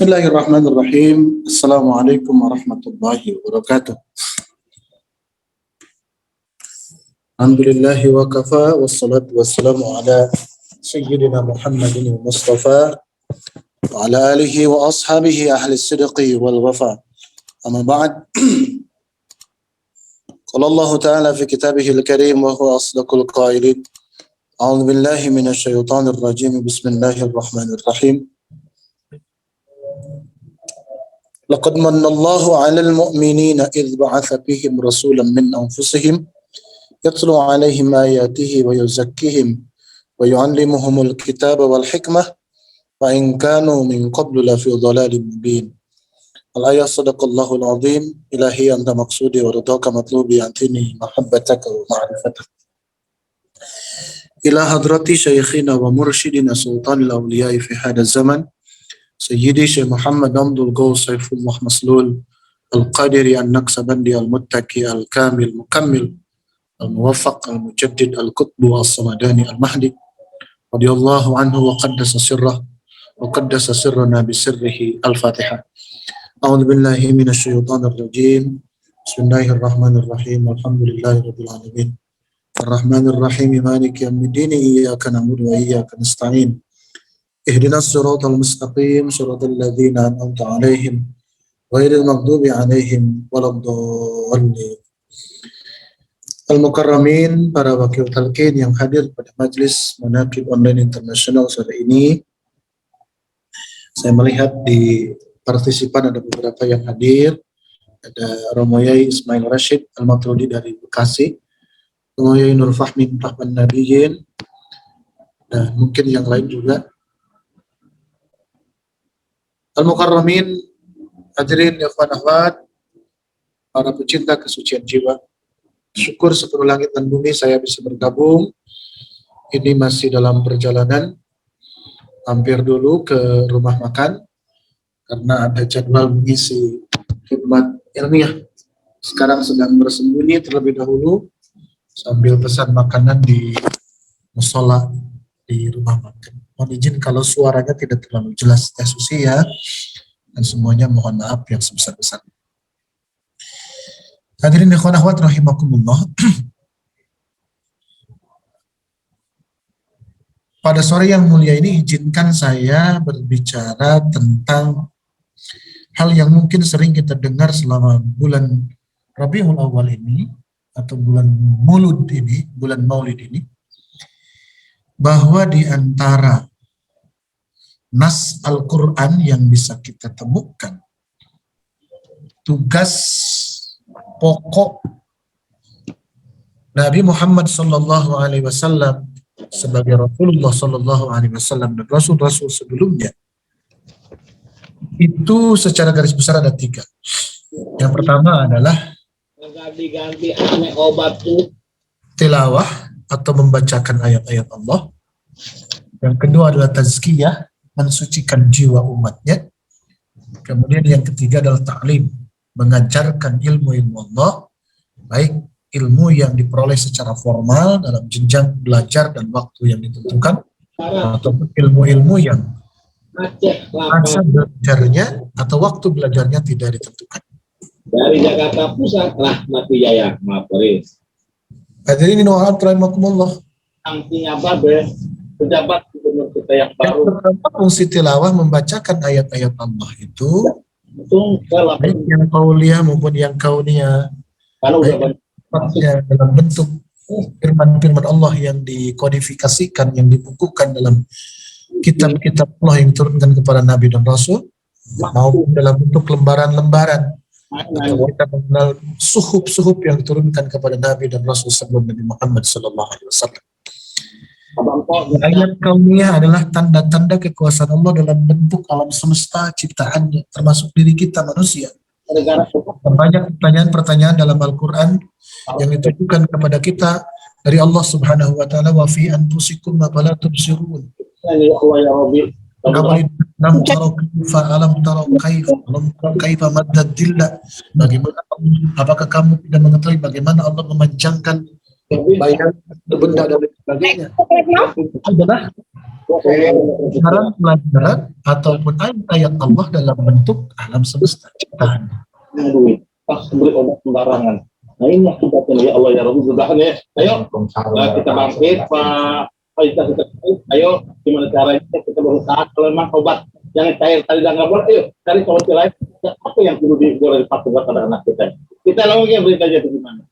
Bismillahirrahmanirrahim. Assalamualaikum warahmatullahi wabarakatuh. Alhamdulillahi wa kafa, wassalatu wassalamu ala sayyidina Muhammadin Mustafa wa ala alihi wa ashabihi ahli sidqi wal wafa. Amma ba'd. Qala Allah Ta'ala fi kitabih al-karim wa huwa asdaqul qailin. A'udzu billahi minasy syaithanir rajim. Bismillahirrahmanirrahim. Laqad manna Allahu 'alal mu'minina idh ba'atha fihim rasulan min anfusihim yatlu 'alaihim ayatihi wa yuzakkihim wa yu'allimuhumul kitaba wal hikmah wa in kanu min qablu lafi dhalalin mubin. Al-ayat sadaqallahul 'azim. Ilahi anta maqsudi wa ridhaka matlubi antini mahabbataka wa ma'rifataka. Ila hadrati syayikhina wa mursyidina sultanil awliya'i fi hadha zaman Sayyidi Syekh Muhammad Abdul Ghaus Saifullah Maslul Al-Qadiri An-Naqsabandi Al-Muttaqi Al-Kamil Mukammil Al-Muwaffaq Al-Mujaddid Al-Qutbu As-Samadani Al-Mahdi radhiyallahu anhu wa qaddasa sirrah wa qaddasa sirrana bisirrihi Al-Fatihah. A'udzu billahi minasy syaithanir rajim. Bismillahirrahmanirrahim. Alhamdulillahi rabbil alamin. Ar-Rahmanir Rahim. Maliki yaumiddin. Iyyaka na'budu wa iyyaka nasta'in. Ihdinas siratal mustaqim siratal ladzina an'amta 'alaihim ghairil maghdubi 'alaihim waladdallin. Al-Mukarramin, para wakil talqin yang hadir pada majlis Manaqib Online Internasional sore ini. Saya melihat di partisipan ada beberapa yang hadir. Ada Romoyai Ismail Rashid Al-Matrudi dari Bekasi, Romoyai Nur Fahmi Rahman Nabiyyin, dan mungkin yang lain juga. Al-Mukarramin, hadirin ya ikhwan akhwat, para pecinta kesucian jiwa. Syukur sepenuh langit dan bumi saya bisa bergabung. Ini masih dalam perjalanan, hampir dulu ke rumah makan karena ada jadwal mengisi khidmat ilmiah. Sekarang sedang bersembunyi terlebih dahulu sambil pesan makanan di musola di rumah makan. Mohon izin kalau suaranya tidak terlalu jelas, Teh Susi ya, dan semuanya mohon maaf yang sebesar-besarnya. Hadirin ikhwan akhwat rahimakumullah. Pada sore yang mulia ini izinkan saya berbicara tentang hal yang mungkin sering kita dengar selama bulan Rabiul Awal ini atau bulan Maulid ini, bahwa di antara nas Al-Quran yang bisa kita temukan, tugas pokok Nabi Muhammad Sallallahu Alaihi Wasallam sebagai Rasulullah Sallallahu Alaihi Wasallam dan Rasul-Rasul sebelumnya, itu secara garis besar ada 3. Yang pertama adalah tilawah atau membacakan ayat-ayat Allah. Yang kedua adalah tazkiyah, mensucikan jiwa umatnya. Kemudian yang ketiga adalah ta'lim, mengajarkan ilmu-ilmu Allah, baik ilmu yang diperoleh secara formal dalam jenjang belajar dan waktu yang ditentukan, ataupun ilmu-ilmu yang masa belajarnya atau waktu belajarnya tidak ditentukan. Dari Jakarta Pusat, Rahmat Wijaya, Maporis. Hadirin rahimakumullah. Artinya apa, pejabat gubernur kita yang baru. Yang pertama, fungsi tilawah membacakan ayat-ayat Allah itu, baik yang qauliyah maupun yang kauniyah, dalam bentuk firman-firman Allah yang dikodifikasikan, yang dibukukan dalam kitab-kitab Allah yang diturunkan kepada Nabi dan Rasul, maupun dalam bentuk lembaran-lembaran atau kita mengenal suhuf-suhuf yang diturunkan kepada Nabi dan Rasul sebelum Nabi Muhammad Sallallahu Alaihi Wasallam. Ayat kauniyah adalah tanda-tanda kekuasaan Allah dalam bentuk alam semesta ciptaannya, termasuk diri kita manusia. Banyak pertanyaan-pertanyaan dalam Al-Quran yang ditujukan kepada kita dari Allah Subhanahu Wa Taala. Wa fi anfusikum afala tubsirun. Alam tarau kaifa maddad dillah. Bagaimana, apakah kamu tidak mengetahui bagaimana Allah memanjangkan bayang benda dan sebagainya? Adalah pelajaran ataupun ayat-ayat Allah dalam bentuk alam semesta ciptaan. Pas beri obat sembarangan. Nah ini akibatnya ya Allah ya Rabbi mudah-mudahan ya. Ayo kita bangkit Pak. Ayo gimana caranya kita berusaha kalau memang obat yang cair tadi nggak boleh. Ayo cari solusi lain. Apa yang perlu dipakai buat anak kita? Kita langsung berita aja gimana.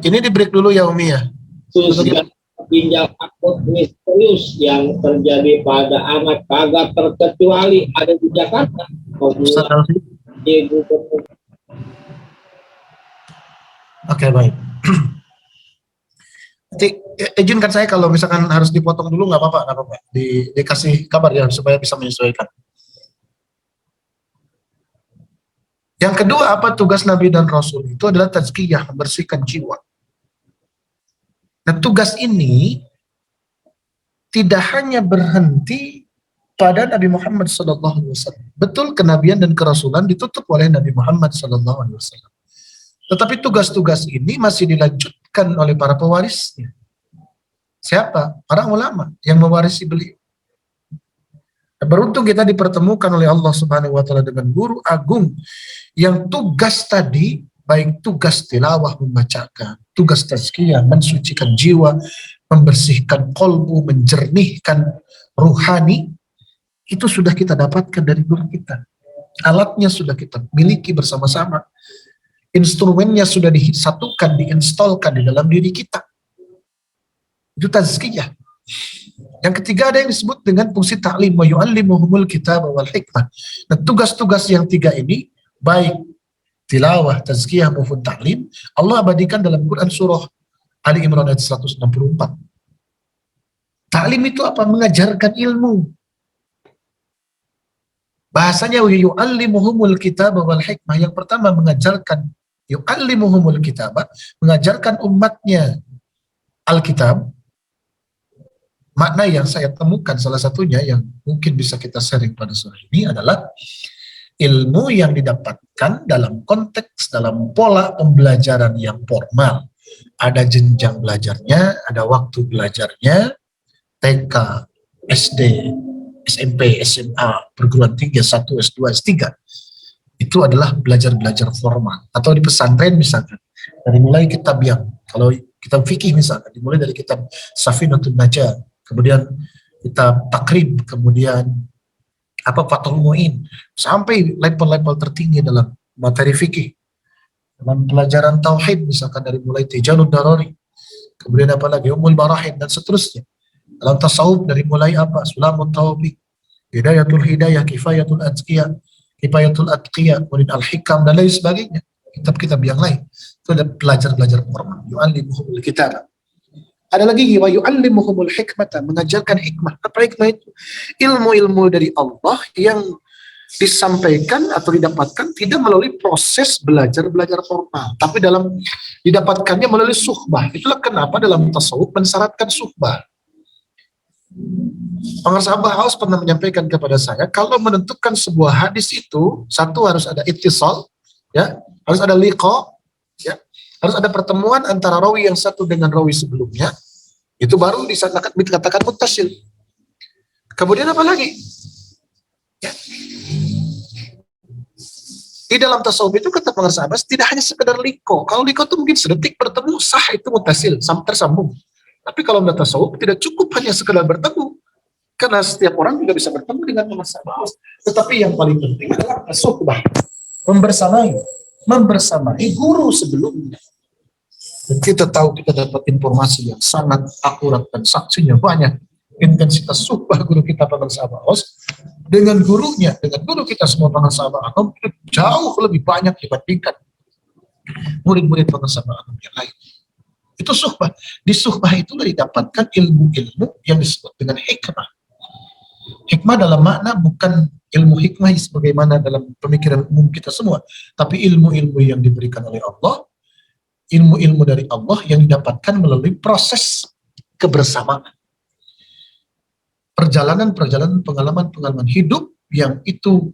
Ini di break dulu ya Umi ya. Ginjal akut misterius yang terjadi pada anak kagak terkecuali ada di Jakarta. Oke, baik. Nanti izinkan saya kalau misalkan harus dipotong dulu nggak apa-apa. Dikasih kabar ya supaya bisa menyesuaikan. Yang kedua, apa tugas Nabi dan Rasul? Itu adalah tazkiyah, membersihkan jiwa. Nah, tugas ini tidak hanya berhenti pada Nabi Muhammad SAW. Betul, kenabian dan kerasulan ditutup oleh Nabi Muhammad SAW. Tetapi tugas-tugas ini masih dilanjutkan oleh para pewarisnya. Siapa? Para ulama yang mewarisi beliau. Beruntung kita dipertemukan oleh Allah Subhanahu wa Ta'ala dengan guru agung yang tugas tadi, baik tugas tilawah membacakan, tugas tazkiyah mensucikan jiwa, membersihkan kolbu, menjernihkan ruhani, itu sudah kita dapatkan dari guru kita. Alatnya sudah kita miliki bersama-sama. Instrumennya sudah disatukan, diinstalkan di dalam diri kita. Itu tazkiyah. Yang ketiga ada yang disebut dengan fungsi ta'lim, wa yu'allimuhumul kitab wal hikmah. Nah, tugas-tugas yang tiga ini, baik tilawah, tazkiyah maupun ta'lim, Allah abadikan dalam Quran surah Ali Imran ayat 164. Ta'lim itu apa? Mengajarkan ilmu. Bahasanya yu'allimuhumul kitab wal hikmah. Yang pertama mengajarkan yu'allimuhumul kitab, mengajarkan umatnya Alkitab. Makna yang saya temukan salah satunya yang mungkin bisa kita sharing pada sore ini adalah ilmu yang didapatkan dalam konteks, dalam pola pembelajaran yang formal. Ada jenjang belajarnya, ada waktu belajarnya, TK, SD, SMP, SMA, perguruan tinggi, S1, S2, S3. Itu adalah belajar-belajar formal. Atau di pesantren misalkan, dari mulai kitab yang, kalau kitab fikih misalkan, dimulai dari kitab Safinatun Najah, kemudian kitab Takrib, kemudian Fathul Mu'in, sampai level-level tertinggi dalam materi fikih. Dalam pelajaran tauhid misalkan dari mulai Tijalud Darari, kemudian apalagi Ummul Barahin dan seterusnya. Dalam tasawuf dari mulai Sulamut Tawbi, Hidayatul Hidayah, Kifayatul Azkiyah, Kifayatul Atqiyah, kemudian Al-Hikam dan lain sebagainya. Kitab-kitab yang lain. Itu ada belajar-belajar formal. Yu'allimuhumul kitab. Ada lagi wa yu'allimuhumul hikmata, mengajarkan hikmah. Apa hikmah itu? Ilmu-ilmu dari Allah yang disampaikan atau didapatkan tidak melalui proses belajar-belajar formal, tapi didapatkannya melalui suhbah. Itulah kenapa dalam tasawuf mensyaratkan suhbah. Pengarsahabah Haus pernah menyampaikan kepada saya, kalau menentukan sebuah hadis itu, satu harus ada ittisal, ya, harus ada liqa, ya, harus ada pertemuan antara rawi yang satu dengan rawi sebelumnya, itu baru dikatakan muttasil. Kemudian apa lagi? Ya. Di dalam tasawuf itu kata pengarsahabah tidak hanya sekedar liqa. Kalau liqa itu mungkin sedetik bertemu sah, itu muttasil, tersambung. Tapi kalau dalam tasawuf tidak cukup hanya sekedar bertemu, karena setiap orang juga bisa bertemu dengan pengarsahabah. Tetapi yang paling penting adalah suhbah, membersamai guru sebelumnya. Dan kita tahu kita dapat informasi yang sangat akurat dan saksinya banyak. Intensitas suhbah guru kita pengarsahabah dengan gurunya, dengan guru kita semua pengarsahabah jauh lebih banyak dibandingkan murid-murid pengarsahabah yang lain. Itu suhbah. Di suhbah itulah didapatkan ilmu-ilmu yang disebut dengan hikmah. Hikmah dalam makna bukan ilmu hikmah sebagaimana dalam pemikiran umum kita semua, tapi ilmu-ilmu yang diberikan oleh Allah, ilmu-ilmu dari Allah yang didapatkan melalui proses kebersamaan. Perjalanan-perjalanan, pengalaman-pengalaman hidup yang itu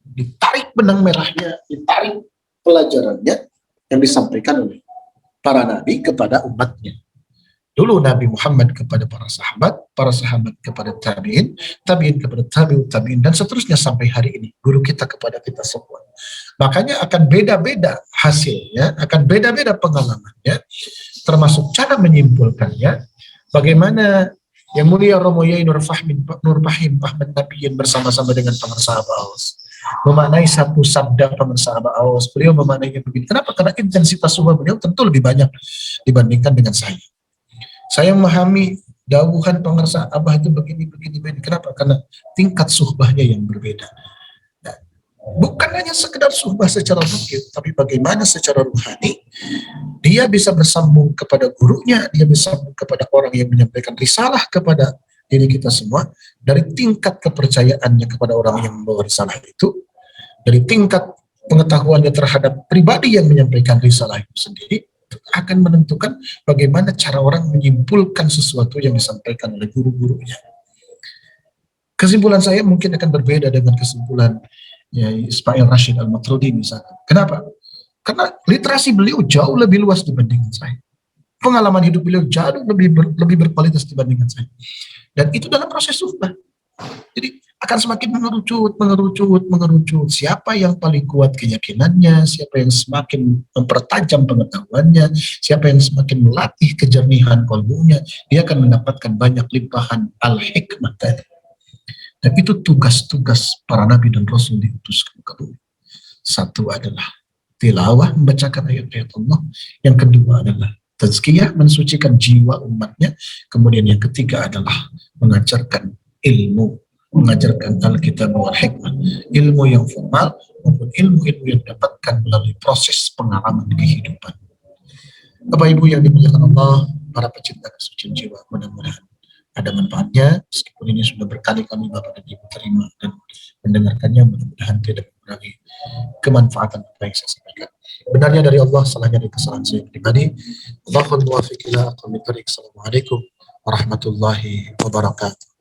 ditarik benang merahnya, ditarik pelajarannya yang disampaikan oleh para nabi kepada umatnya. Dulu Nabi Muhammad kepada para sahabat kepada tabi'in, tabi'in kepada tabi'ut tabi'in, dan seterusnya sampai hari ini. Guru kita kepada kita semua. Makanya akan beda-beda hasilnya, akan beda-beda pengalamannya, termasuk cara menyimpulkannya. Bagaimana Yang Mulia Romo Yai Nur Fahim Ahmad Nabiyin bersama-sama dengan pemirsa Abaus memaknai satu sabda pemirsa Abaus. Beliau memaknainya begini. Kenapa? Karena intensitas suhbah beliau tentu lebih banyak dibandingkan dengan saya. Saya memahami dawuhan pemirsa Abah itu begini. Kenapa? Karena tingkat suhbahnya yang berbeda. Nah, bukan hanya sekedar suhbah secara fikih, tapi bagaimana secara ruhani dia bisa bersambung kepada gurunya, dia bisa bersambung kepada orang yang menyampaikan risalah kepada diri kita semua, dari tingkat kepercayaannya kepada orang yang membawa risalah itu, dari tingkat pengetahuannya terhadap pribadi yang menyampaikan risalah itu sendiri, akan menentukan bagaimana cara orang menyimpulkan sesuatu yang disampaikan oleh guru-gurunya. Kesimpulan saya mungkin akan berbeda dengan kesimpulan Ismail Rashid Al-Matrudi misalkan. Kenapa? Karena literasi beliau jauh lebih luas dibandingkan saya. Pengalaman hidup beliau jauh lebih berkualitas dibandingkan saya. Dan itu dalam proses suhbah. Jadi akan semakin mengerucut. Siapa yang paling kuat keyakinannya, siapa yang semakin mempertajam pengetahuannya, siapa yang semakin melatih kejernihan kalbunya, dia akan mendapatkan banyak limpahan al-hikmah tadi. Dan itu tugas-tugas para nabi dan rasul diutus ke bumi. Satu adalah tilawah, membacakan ayat-ayat Allah. Yang kedua adalah tazkiyah, mensucikan jiwa umatnya. Kemudian yang ketiga adalah mengajarkan ilmu, mengajarkan Alkitab wal hikmah, ilmu yang formal maupun ilmu-ilmu yang didapatkan melalui proses pengalaman kehidupan. Bapak Ibu yang dimuliakan Allah, para pecinta kesucian jiwa, mudah-mudahan ada manfaatnya. Meskipun ini sudah berkali-kali Bapak dan Ibu terima dan mendengarkannya, mudah-mudahan tidak mengurangi kemanfaatan apa yang saya sampaikan. Benarnya dari Allah, salahnya dari kesalahan saya pribadi. Allahul muwaffiq ila aqwamit thoriq. Assalamualaikum warahmatullahi wabarakatuh.